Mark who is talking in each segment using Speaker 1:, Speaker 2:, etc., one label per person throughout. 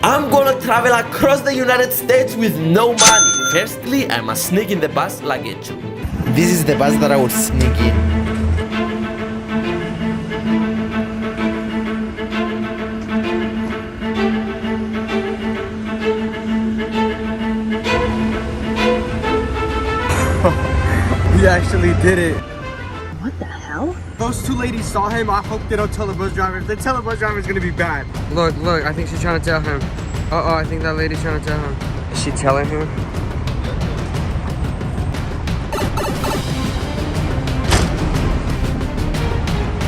Speaker 1: I'm gonna travel across the United States with no money. Firstly, I must sneak in the bus luggage. This is the bus that I will sneak in.
Speaker 2: We actually did it.
Speaker 3: What the hell?
Speaker 2: Those two ladies saw him. I hope they don't tell the bus driver. If they tell the bus driver, it's gonna be bad. Look, I think she's trying to tell him. Uh-oh, I think that lady's trying to tell him. Is she telling him?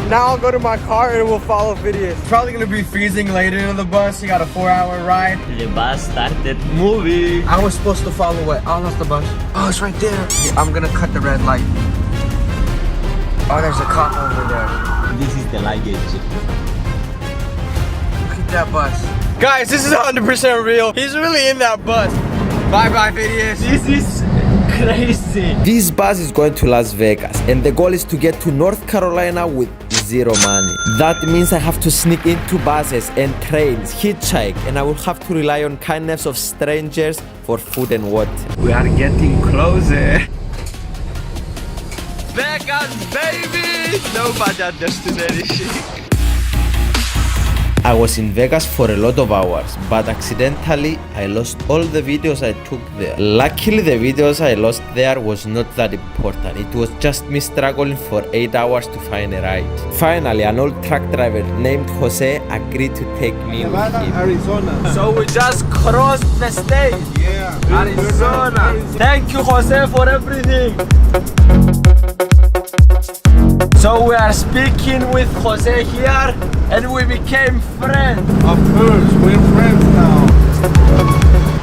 Speaker 2: Now I'll go to my car and we'll follow videos. It's probably gonna be freezing later in the bus. You got a 4-hour ride.
Speaker 1: The bus started moving.
Speaker 2: I was supposed to follow what? Oh, that's the bus. Oh, it's right there. Yeah, I'm gonna cut the red light. Oh, there's a cop over there.
Speaker 1: This is the luggage.
Speaker 2: Look at that bus. Guys, this is 100% real. He's really in that bus. Bye-bye, videos.
Speaker 1: This is crazy. This bus is going to Las Vegas and the goal is to get to North Carolina with zero money. That means I have to sneak into buses and trains, hitchhike, and I will have to rely on kindness of strangers for food and water.
Speaker 2: We are getting closer.
Speaker 1: Vegas, baby! No budget destination. I was in Vegas for a lot of hours, but accidentally I lost all the videos I took there. Luckily the videos I lost there was not that important. It was just me struggling for 8 hours to find a ride. Finally, an old truck driver named Jose agreed to take me with him.
Speaker 2: Arizona.
Speaker 1: So we just crossed the state.
Speaker 2: Yeah.
Speaker 1: Arizona. Thank you, Jose, for everything. So we are speaking with Jose here and we became friends.
Speaker 4: Of course, we're friends now.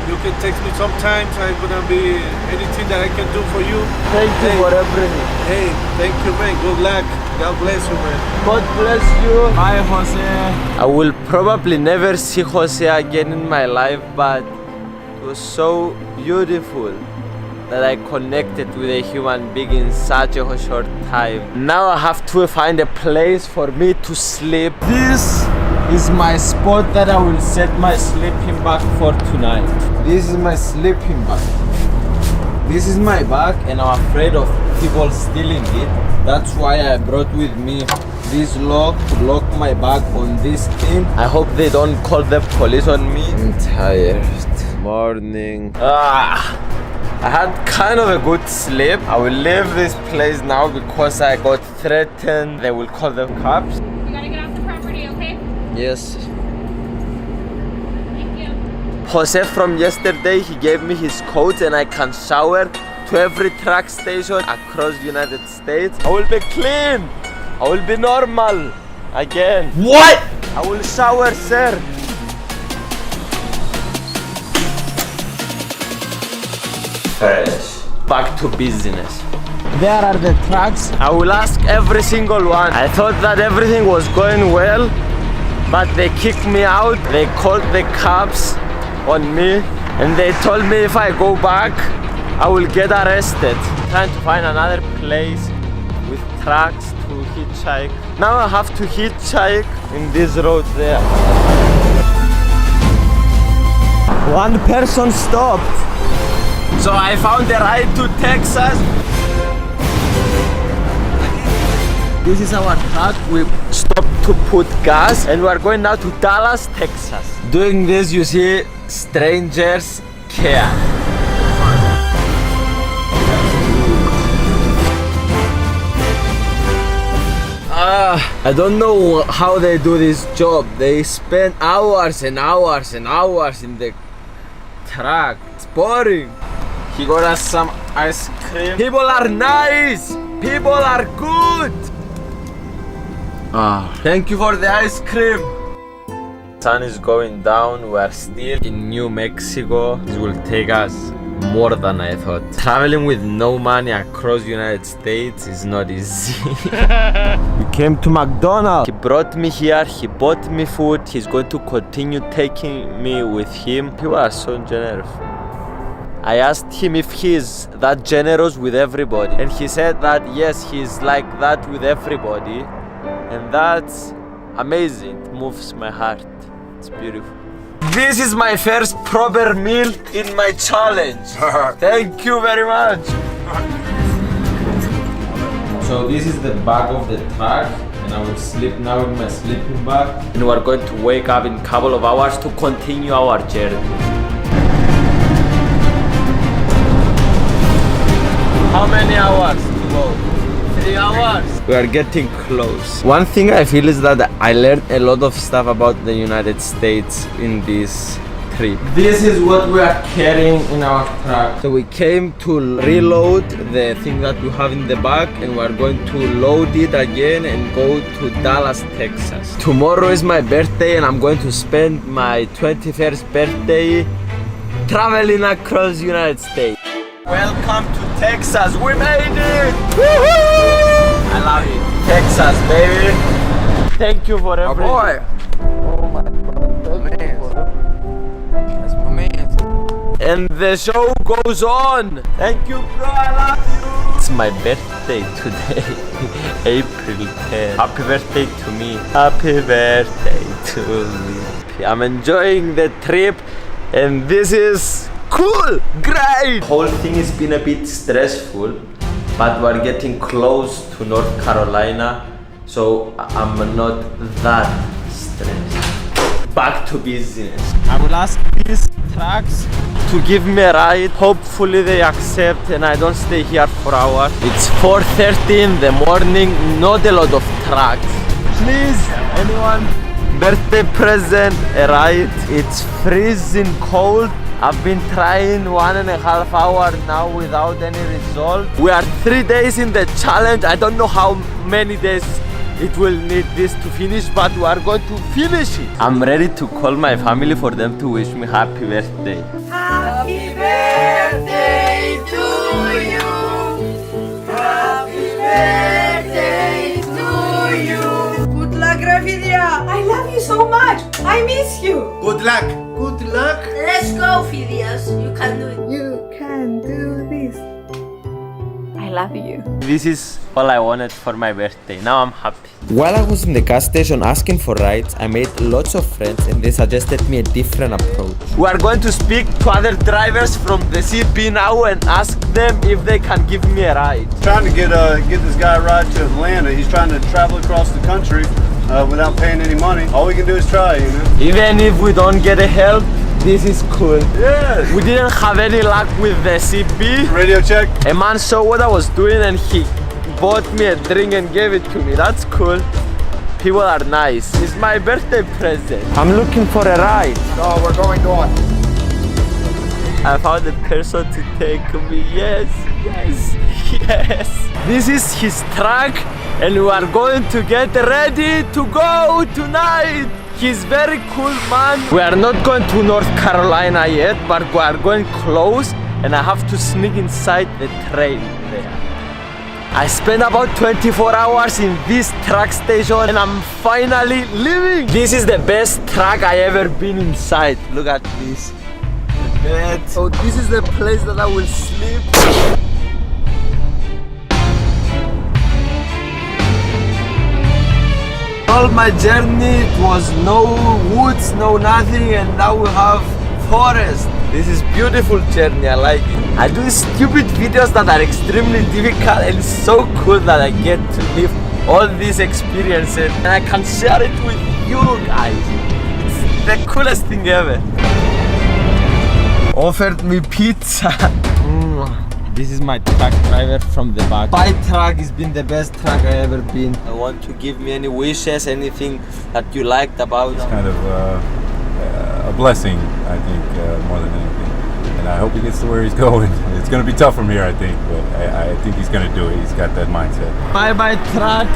Speaker 4: You can text me sometimes. I'm gonna be anything that I can do for you.
Speaker 1: Thank you for everything.
Speaker 4: Hey, thank you, man. Good luck. God bless you, man.
Speaker 1: God bless you. Bye, Jose. I will probably never see Jose again in my life, but it was so beautiful that I connected with a human being in such a short time. Now I have to find a place for me to sleep. This is my spot that I will set my sleeping bag for tonight. This is my sleeping bag. This is my bag and I'm afraid of people stealing it. That's why I brought with me this lock to lock my bag on this thing. I hope they don't call the police on me. I'm tired. Morning. I had kind of a good sleep. I will leave this place now because I got threatened. They will call the cops.
Speaker 5: You gotta get off the property, okay?
Speaker 1: Yes.
Speaker 5: Thank you.
Speaker 1: Jose from yesterday, he gave me his coat and I can shower to every truck station across the United States. I will be clean. I will be normal again. What? I will shower, sir. Fresh. Back to business. There are the trucks. I will ask every single one. I thought that everything was going well, but they kicked me out. They called the cops on me and they told me if I go back, I will get arrested. Trying to find another place with trucks to hitchhike. Now I have to hitchhike in this road there. One person stopped. So I found a ride to Texas. This is our truck. We stopped to put gas and we are going now to Dallas, Texas. Doing this, you see, strangers care. I don't know how they do this job. They spend hours and hours and hours in the truck. It's boring. He got us some ice cream. People are nice. People are good. Thank you for the ice cream. Sun is going down. We are still in New Mexico. This will take us more than I thought. Traveling with no money across the United States is not easy. We came to McDonald's. He brought me here. He bought me food. He's going to continue taking me with him. People are so generous. I asked him if he's that generous with everybody, and he said that yes, he's like that with everybody, and that's amazing. It moves my heart. It's beautiful. This is my first proper meal in my challenge. Thank you very much. So this is the back of the truck, and I will sleep now in my sleeping bag. And we are going to wake up in a couple of hours to continue our journey. How many hours to go? 3 hours. We are getting close. One thing I feel is that I learned a lot of stuff about the United States in this trip. This is what we are carrying in our truck. So we came to reload the thing that we have in the back, and we are going to load it again and go to Dallas, Texas. Tomorrow is my birthday, and I'm going to spend my 21st birthday traveling across the United States. Welcome to Texas, we made it! Woohoo! I love it. Texas, baby. Thank you for everything.
Speaker 2: Oh boy. Oh my God, man. That's my man.
Speaker 1: And the show goes on. Thank you, bro, I love you. It's my birthday today, April 10th. Happy birthday to me. Happy birthday to me. I'm enjoying the trip, and this is cool, great! The whole thing has been a bit stressful, but we're getting close to North Carolina, so I'm not that stressed. Back to business. I will ask these trucks to give me a ride. Hopefully they accept and I don't stay here for hours. It's 4:30 in the morning, not a lot of trucks. Please, anyone, birthday present, a ride. It's freezing cold. I've been trying 1.5 hours now without any result. We are 3 days in the challenge. I don't know how many days it will need this to finish, but we are going to finish it. I'm ready to call my family for them to wish me happy birthday.
Speaker 6: Happy birthday to you. Happy birthday to you. Good luck, Ravidia. I love you so much. I miss you.
Speaker 4: Good luck. Good luck.
Speaker 6: Let's go, Phidias. You can do it.
Speaker 3: You can do this. I love you.
Speaker 1: This is all I wanted for my birthday. Now I'm happy.
Speaker 7: While I was in the gas station asking for rides, I made lots of friends and they suggested me a different approach.
Speaker 1: We are going to speak to other drivers from the CP now and ask them if they can give me a ride.
Speaker 8: Trying to get this guy a ride to Atlanta. He's trying to travel across the country without paying any money. All we can do is try, you know.
Speaker 1: Even if we don't get a help, this is cool.
Speaker 8: Yeah.
Speaker 1: We didn't have any luck with the CP.
Speaker 8: Radio check.
Speaker 1: A man saw what I was doing and he bought me a drink and gave it to me. That's cool. People are nice. It's my birthday present. I'm looking for a ride.
Speaker 2: No, we're going north.
Speaker 1: I found a person to take me. Yes, yes, yes. This is his truck and we are going to get ready to go tonight. He's very cool, man. We are not going to North Carolina yet, but we are going close and I have to sneak inside the train there. I spent about 24 hours in this truck station and I'm finally leaving. This is the best truck I ever been inside. Look at this. The bed. So this is the place that I will sleep. All my journey it was no woods, no nothing, and now we have forest. This is beautiful journey, I like it. I do stupid videos that are extremely difficult and it's so cool that I get to live all these experiences and I can share it with you guys. It's the coolest thing ever. Offered me pizza. This is my truck driver from the back. My truck has been the best truck I ever been. I want to give me any wishes, anything that you liked about.
Speaker 9: It's kind of a blessing, I think, more than anything. And I hope he gets to where he's going. It's going to be tough from here, I think, but I think he's going to do it. He's got that mindset.
Speaker 1: Bye bye truck.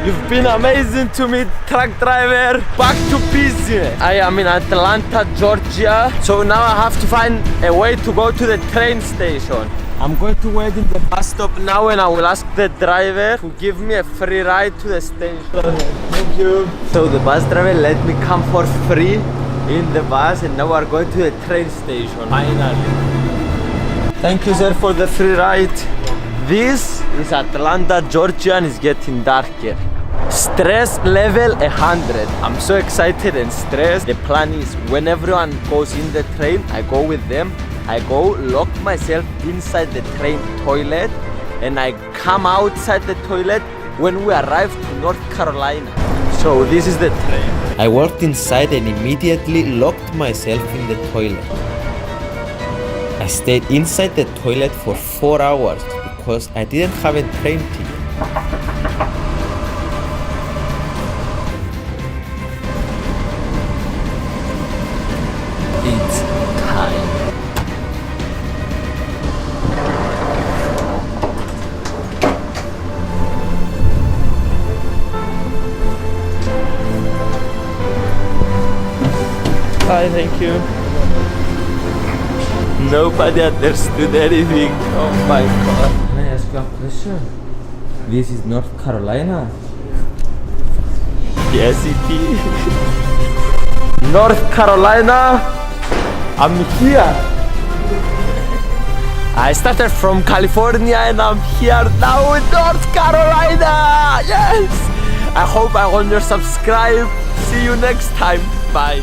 Speaker 1: You've been amazing to me, truck driver. Back to business. I am in Atlanta, Georgia. So now I have to find a way to go to the train station. I'm going to wait in the bus stop now and I will ask the driver to give me a free ride to the station. Thank you. So the bus driver let me come for free in the bus and now we are going to the train station. Finally. Thank you, sir, for the free ride. This is Atlanta, Georgia and it's getting darker. Stress level 100. I'm so excited and stressed. The plan is when everyone goes in the train, I go with them. I go lock myself inside the train toilet and I come outside the toilet when we arrive to North Carolina. So this is the train.
Speaker 7: I walked inside and immediately locked myself in the toilet. I stayed inside the toilet for 4 hours because I didn't have a train ticket.
Speaker 1: It's time. Hi, thank you. Nobody understood anything. Oh my god. Can I ask you a question? This is North Carolina? Yes, it is. North Carolina, I'm here. I started from California and I'm here now in North Carolina. Yes. I hope I want you to subscribe. See you next time. Bye.